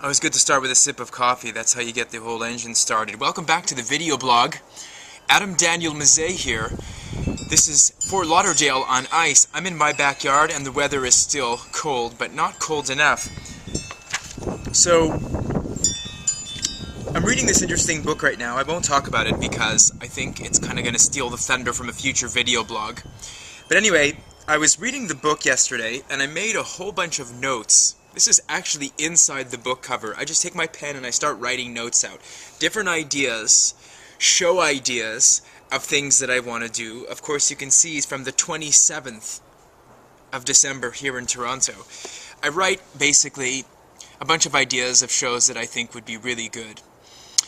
Always good to start with a sip of coffee. That's how you get the whole engine started. Welcome back to the video blog. Adam Daniel Mezei here. This is Fort Lauderdale on ice. I'm in my backyard and the weather is still cold, but not cold enough. So, I'm reading this interesting book right now. I won't talk about it because I think it's kind of going to steal the thunder from a future video blog. But anyway, I was reading the book yesterday and I made a whole bunch of notes. This is actually inside the book cover. I just take my pen and I start writing notes out. Different ideas, show ideas of things that I want to do. Of course, you can see from the 27th of December here in Toronto. I write basically a bunch of ideas of shows that I think would be really good.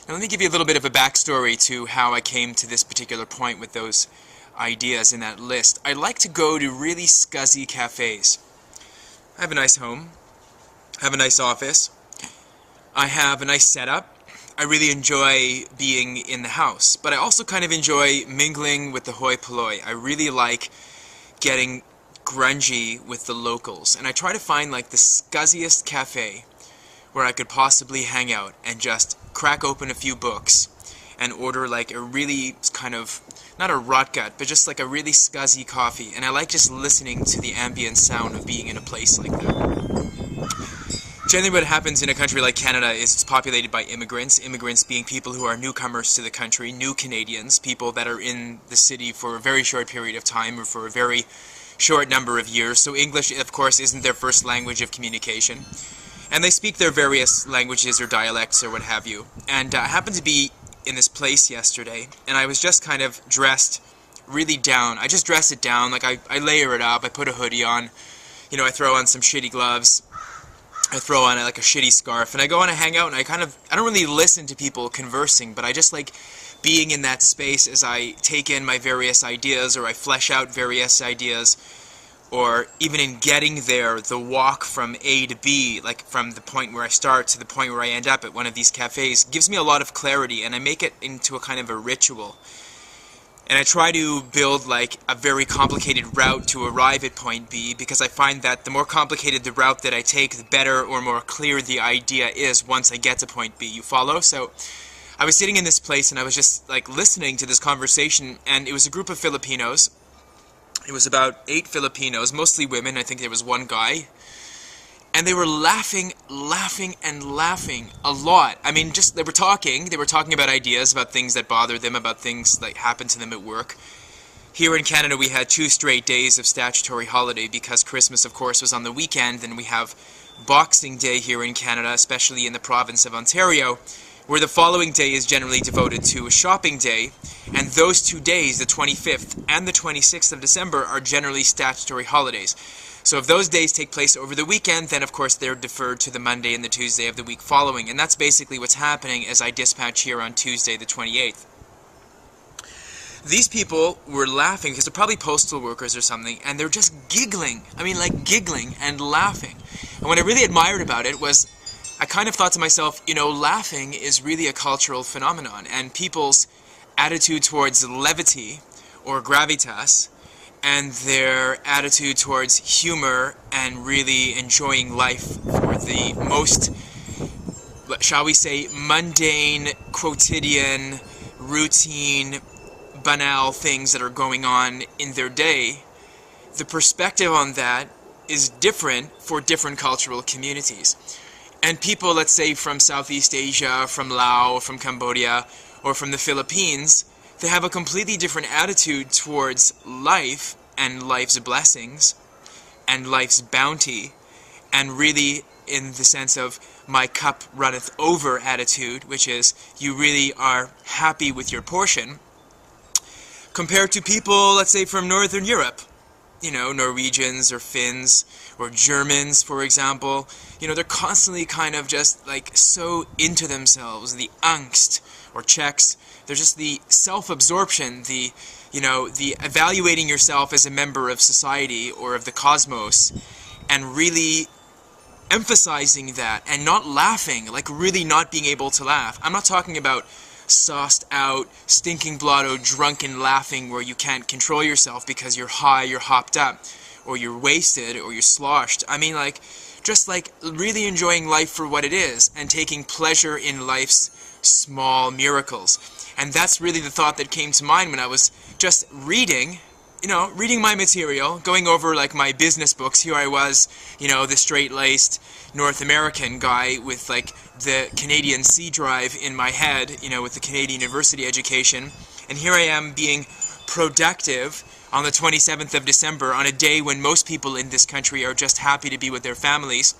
Now let me give you a little bit of a backstory to how I came to this particular point with those ideas in that list. I like to go to really scuzzy cafes. I have a nice home. I have a nice office. I have a nice setup. I really enjoy being in the house, but I also kind of enjoy mingling with the hoi polloi. I really like getting grungy with the locals, and I try to find like the scuzziest cafe where I could possibly hang out and just crack open a few books and order like a really kind of, not a rot gut, but just like a really scuzzy coffee. And I like just listening to the ambient sound of being in a place like that. Generally what happens in a country like Canada is it's populated by immigrants, immigrants being people who are newcomers to the country, new Canadians, people that are in the city for a very short period of time or for a very short number of years. So English, of course, isn't their first language of communication. And they speak their various languages or dialects or what have you. And I happened to be in this place yesterday, and I was just kind of dressed really down. I just dress it down, like I layer it up, I put a hoodie on, you know, I throw on some shitty gloves, I throw on like a shitty scarf, and I go on a hangout, and I don't really listen to people conversing, but I just like being in that space as I take in my various ideas, or I flesh out various ideas, or even in getting there, the walk from A to B, like from the point where I start to the point where I end up at one of these cafes, gives me a lot of clarity, and I make it into a kind of a ritual. And I try to build like a very complicated route to arrive at point B, because I find that the more complicated the route that I take, the better or more clear the idea is once I get to point B. You follow? So I was sitting in this place and I was just like listening to this conversation, and it was a group of Filipinos. It was about 8 Filipinos, mostly women. I think there was one guy. And they were laughing and laughing a lot. I mean, just they were talking about ideas, about things that bothered them, about things that happened to them at work. Here in Canada, we had 2 straight days of statutory holiday because Christmas, of course, was on the weekend, and we have Boxing Day here in Canada, especially in the province of Ontario, where the following day is generally devoted to a shopping day, and those 2 days, the 25th and the 26th of December, are generally statutory holidays. So if those days take place over the weekend, then of course they're deferred to the Monday and the Tuesday of the week following. And that's basically what's happening as I dispatch here on Tuesday the 28th. These people were laughing because they're probably postal workers or something, and they're just giggling. I mean, like giggling and laughing. And what I really admired about it was I kind of thought to myself, you know, laughing is really a cultural phenomenon, and people's attitude towards levity or gravitas and their attitude towards humor and really enjoying life for the most, shall we say, mundane, quotidian, routine, banal things that are going on in their day, the perspective on that is different for different cultural communities. And people, let's say, from Southeast Asia, from Laos, from Cambodia, or from the Philippines, they have a completely different attitude towards life and life's blessings and life's bounty, and really in the sense of my cup runneth over attitude, which is you really are happy with your portion, compared to people, let's say, from Northern Europe. You know, Norwegians or Finns or Germans, for example. You know, they're constantly kind of just like so into themselves, the angst, or Czechs. There's just the self-absorption, the, you know, the evaluating yourself as a member of society or of the cosmos, and really emphasizing that and not laughing, like really not being able to laugh. I'm not talking about sauced out, stinking blotto, drunken laughing where you can't control yourself because you're high, you're hopped up, or you're wasted, or you're sloshed. I mean, like, just like really enjoying life for what it is and taking pleasure in life's small miracles. And that's really the thought that came to mind when I was just reading, reading my material, going over like my business books. Here I was, the straight-laced North American guy with like the Canadian C drive in my head, with the Canadian university education. And here I am being productive on the 27th of December, on a day when most people in this country are just happy to be with their families,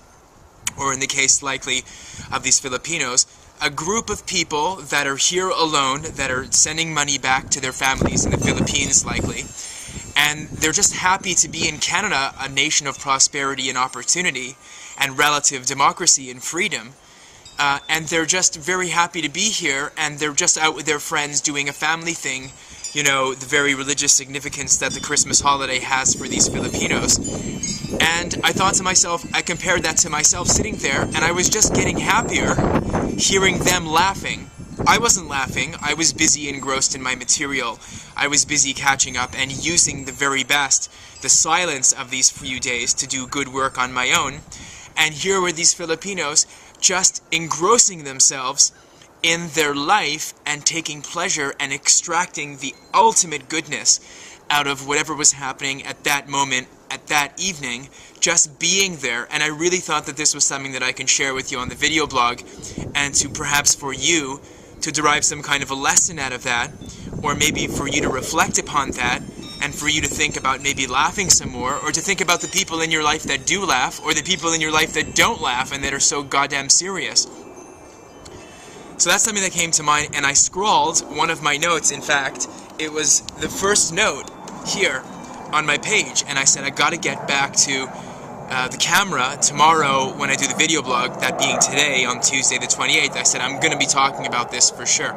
or in the case likely of these Filipinos, a group of people that are here alone, that are sending money back to their families in the Philippines likely, and they're just happy to be in Canada, a nation of prosperity and opportunity and relative democracy and freedom. And they're just very happy to be here, and they're just out with their friends doing a family thing, the very religious significance that the Christmas holiday has for these Filipinos. And I thought to myself, I compared that to myself sitting there, and I was just getting happier hearing them laughing. I wasn't laughing. I was busy engrossed in my material. I was busy catching up and using the very best, the silence of these few days, to do good work on my own. And here were these Filipinos just engrossing themselves in their life and taking pleasure and extracting the ultimate goodness out of whatever was happening at that moment, at that evening, just being there. And I really thought that this was something that I can share with you on the video blog, and to perhaps for you to derive some kind of a lesson out of that, or maybe for you to reflect upon that, and for you to think about maybe laughing some more, or to think about the people in your life that do laugh, or the people in your life that don't laugh and that are so goddamn serious. So that's something that came to mind, and I scrawled one of my notes. In fact, it was the first note here on my page, and I said I gotta get back to the camera tomorrow when I do the video blog, that being today on Tuesday the 28th. I said I'm gonna be talking about this for sure.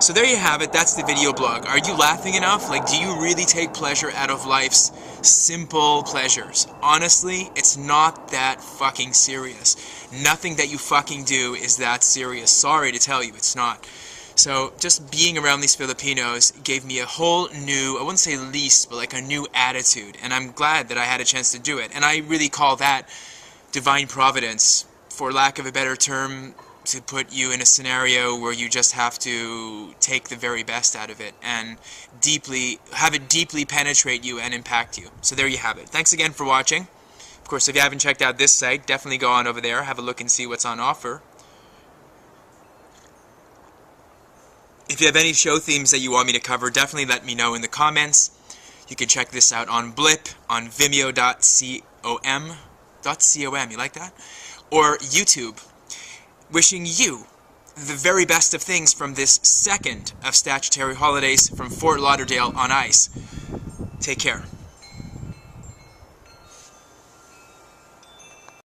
So there you have it, that's the video blog. Are you laughing enough? Like, do you really take pleasure out of life's simple pleasures? Honestly, it's not that fucking serious. Nothing that you fucking do is that serious. Sorry to tell you, it's not. So just being around these Filipinos gave me a whole new, I wouldn't say lease, but like a new attitude. And I'm glad that I had a chance to do it. And I really call that divine providence, for lack of a better term, to put you in a scenario where you just have to take the very best out of it and have it deeply penetrate you and impact you. So there you have it. Thanks again for watching. Of course, if you haven't checked out this site, definitely go on over there, have a look and see what's on offer. If you have any show themes that you want me to cover, definitely let me know in the comments. You can check this out on Blip, on Vimeo.com, you like that? Or YouTube. Wishing you the very best of things from this second of statutory holidays from Fort Lauderdale on ice. Take care.